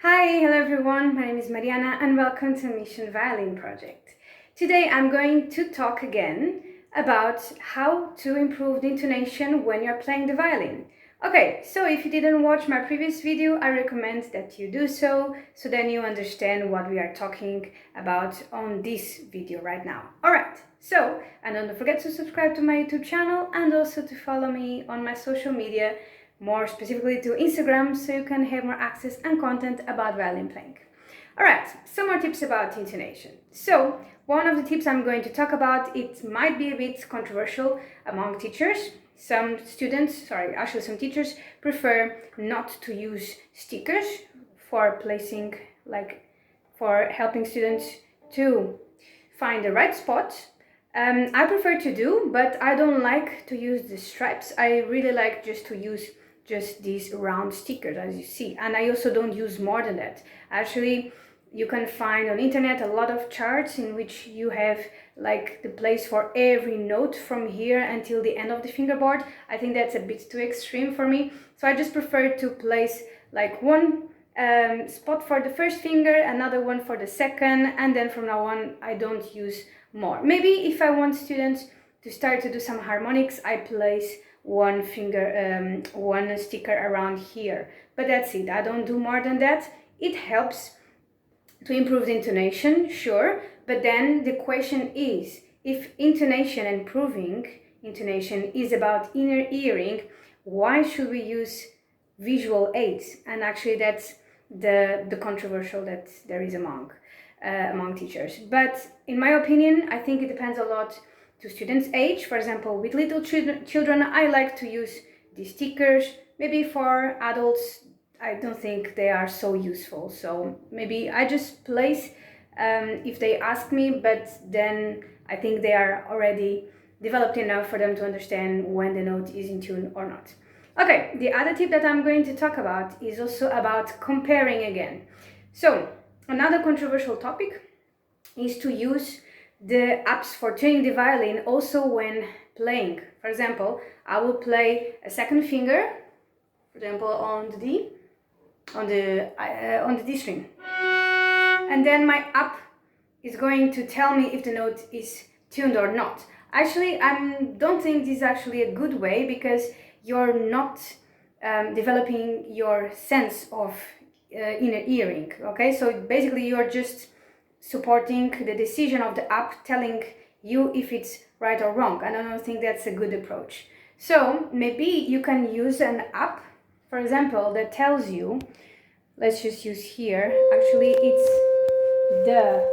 Hi, hello everyone, my name is Mariana and welcome to Mission Violin Project. Today I'm going to talk again about how to improve the intonation when you're playing the violin. Okay, so if you didn't watch my previous video, I recommend that you do so then you understand what we are talking about on this video right now. Alright, so, and don't forget to subscribe to my YouTube channel and also to follow me on my social media, more specifically to Instagram, so you can have more access and content about violin playing. Alright, some more tips about intonation. So, one of the tips I'm going to talk about, it might be a bit controversial among teachers. Some teachers prefer not to use stickers for placing, for helping students to find the right spot. I prefer to do, but I don't like to use the stripes. I really like just to use just these round stickers, as you see, and I also don't use more than that. Actually, you can find on internet a lot of charts in which you have like the place for every note from here until the end of the fingerboard. I think that's a bit too extreme for me, so I just prefer to place like one spot for the first finger, another one for the second, and then from now on I don't use more. Maybe if I want students to start to do some harmonics, I place one finger, one sticker around here, but that's it. I don't do more than that. It helps to improve the intonation, sure, but then the question is, if intonation and improving intonation is about inner hearing, why should we use visual aids? And actually that's the controversial that there is among teachers. But in my opinion, I think it depends a lot to students' age. For example, with little children, I like to use these stickers. Maybe for adults, I don't think they are so useful. So maybe I just place if they ask me, but then I think they are already developed enough for them to understand when the note is in tune or not. Okay, the other tip that I'm going to talk about is also about comparing again. So another controversial topic is to use the apps for tuning the violin also when playing. For example, I will play a second finger, for example on the D, on the D string, and then my app is going to tell me if the note is tuned or not. Actually, I don't think this is actually a good way, because you're not developing your sense of inner hearing. Okay, so basically you're just supporting the decision of the app, telling you if it's right or wrong, and I don't think that's a good approach. So maybe you can use an app, for example, that tells you, let's just use here, actually it's the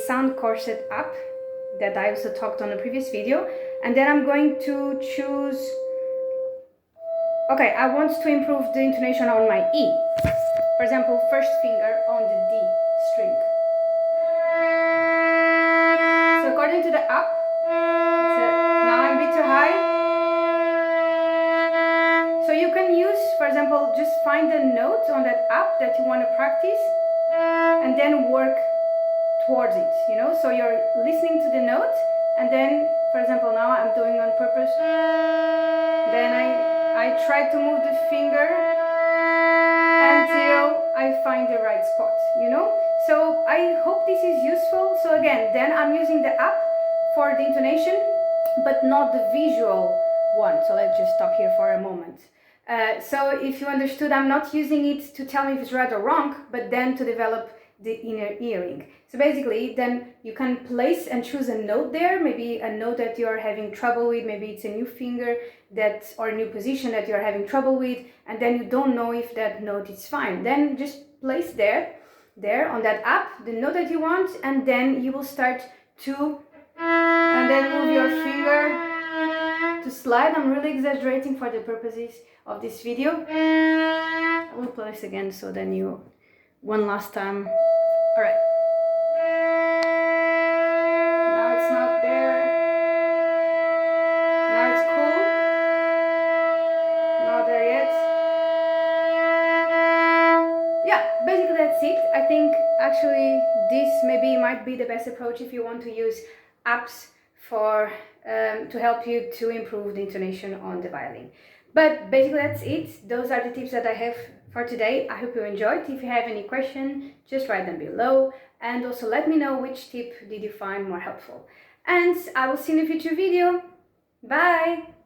Soundcorset app that I also talked on the previous video, and then I'm going to choose, okay, I want to improve the intonation on my E. For example, first finger on the D string. So according to the app, now I'm a bit too high. So you can use, for example, just find the note on that app that you want to practice and then work towards it, you know? So you're listening to the note, and then, for example, now I'm doing on purpose, then I try to move the finger until I find the right spot, you know? So I hope this is useful. So again, then I'm using the app for the intonation, but not the visual one. So let's just stop here for a moment. So if you understood, I'm not using it to tell me if it's right or wrong, but then to develop the inner hearing. So basically, then you can place and choose a note there, maybe a note that you're having trouble with, maybe it's a new finger that, or a new position that you're having trouble with, and then you don't know if that note is fine. Then just place there on that app the note that you want, and then you will start to, and then move your finger to slide. I'm really exaggerating for the purposes of this video. I will place again, so then you, one last time. All right. Now it's not there. Now it's cool. Not there yet. Yeah, basically that's it. I think actually this maybe might be the best approach if you want to use apps for to help you to improve the intonation on the violin. But basically that's it. Those are the tips that I have for today. I hope you enjoyed. If you have any question, just write them below, and also let me know which tip did you find more helpful. And I will see you in a future video. Bye!